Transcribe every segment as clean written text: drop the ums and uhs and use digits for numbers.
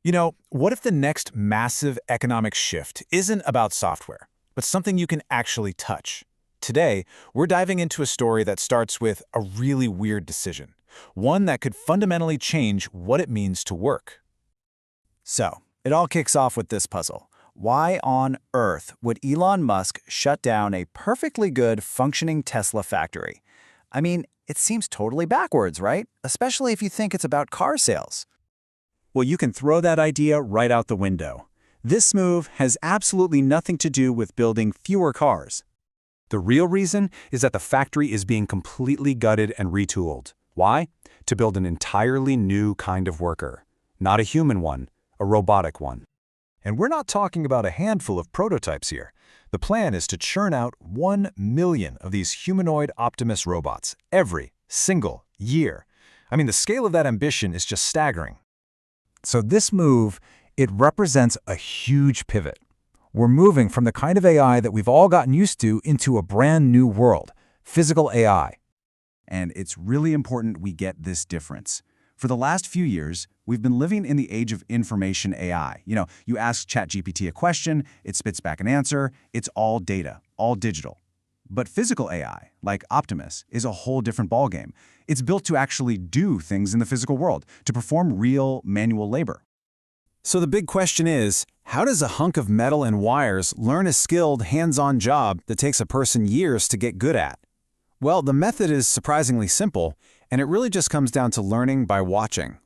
What if the next massive economic shift isn't about software, but something you can actually touch? Today, we're diving into a story that starts with a really weird decision, one that could fundamentally change what it means to work. So, it all kicks off with this puzzle. Why on earth would Elon Musk shut down a perfectly good, functioning Tesla factory? I mean, it seems totally backwards, right? Especially if you think it's about car sales. Well, you can throw that idea right out the window. This move has absolutely nothing to do with building fewer cars. The real reason is that the factory is being completely gutted and retooled. Why? To build an entirely new kind of worker. Not a human one, a robotic one. And we're not talking about a handful of prototypes here. The plan is to churn out 1 million of these humanoid Optimus robots every single year. I mean, the scale of that ambition is just staggering. So this move, it represents a huge pivot. We're moving from the kind of AI that we've all gotten used to into a brand new world, physical AI. And it's really important we get this difference. For the last few years, we've been living in the age of information AI. You ask ChatGPT a question, it spits back an answer, it's all data, all digital. But physical AI, like Optimus, is a whole different ballgame. It's built to actually do things in the physical world, to perform real manual labor. So the big question is, how does a hunk of metal and wires learn a skilled, hands-on job that takes a person years to get good at? Well, the method is surprisingly simple, and it really just comes down to learning by watching.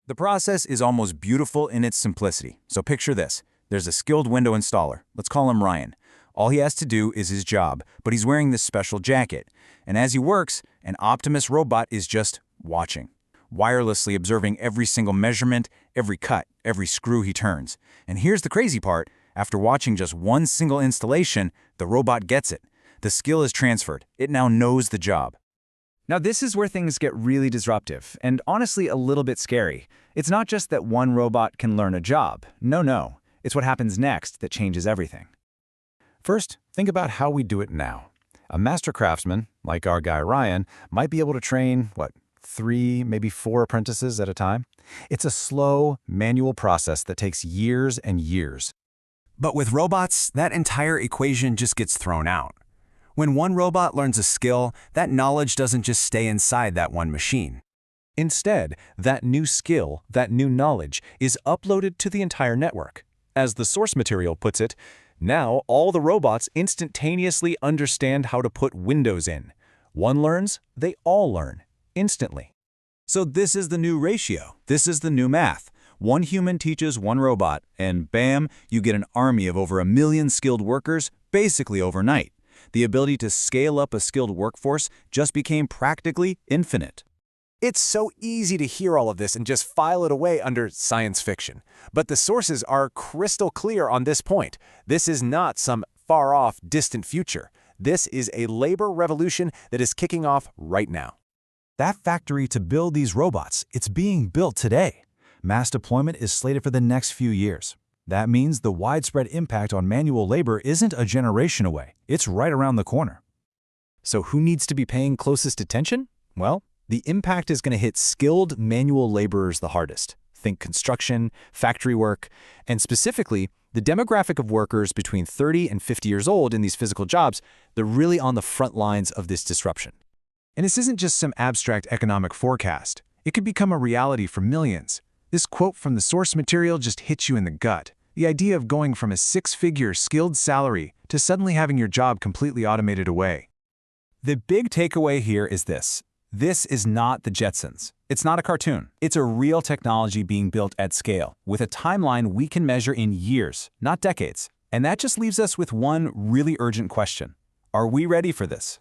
The process is almost beautiful in its simplicity. So picture this. There's a skilled window installer. Let's call him Ryan. All he has to do is his job, but he's wearing this special jacket. And as he works, an Optimus robot is just watching, wirelessly observing every single measurement, every cut, every screw he turns. And here's the crazy part. After watching just one single installation, the robot gets it. The skill is transferred. It now knows the job. Now this is where things get really disruptive, and honestly a little bit scary. It's not just that one robot can learn a job. No. It's what happens next that changes everything. First, think about how we do it now. A master craftsman, like our guy Ryan, might be able to train, 3, maybe 4 apprentices at a time? It's a slow, manual process that takes years and years. But with robots, that entire equation just gets thrown out. When one robot learns a skill, that knowledge doesn't just stay inside that one machine. Instead, that new skill, that new knowledge, is uploaded to the entire network. As the source material puts it, now all the robots instantaneously understand how to put windows in. One learns, they all learn, instantly. So this is the new ratio. This is the new math. One human teaches one robot, and bam, you get an army of over 1 million skilled workers, basically overnight. The ability to scale up a skilled workforce just became practically infinite. It's so easy to hear all of this and just file it away under science fiction. But the sources are crystal clear on this point. This is not some far-off, distant future. This is a labor revolution that is kicking off right now. That factory to build these robots, it's being built today. Mass deployment is slated for the next few years. That means the widespread impact on manual labor isn't a generation away. It's right around the corner. So who needs to be paying closest attention? Well, the impact is going to hit skilled manual laborers the hardest. Think construction, factory work, and specifically, the demographic of workers between 30 and 50 years old in these physical jobs, they're really on the front lines of this disruption. And this isn't just some abstract economic forecast. It could become a reality for millions. This quote from the source material just hits you in the gut. The idea of going from a 6-figure skilled salary to suddenly having your job completely automated away. The big takeaway here is this. This is not the Jetsons. It's not a cartoon. It's a real technology being built at scale, with a timeline we can measure in years, not decades. And that just leaves us with one really urgent question. Are we ready for this?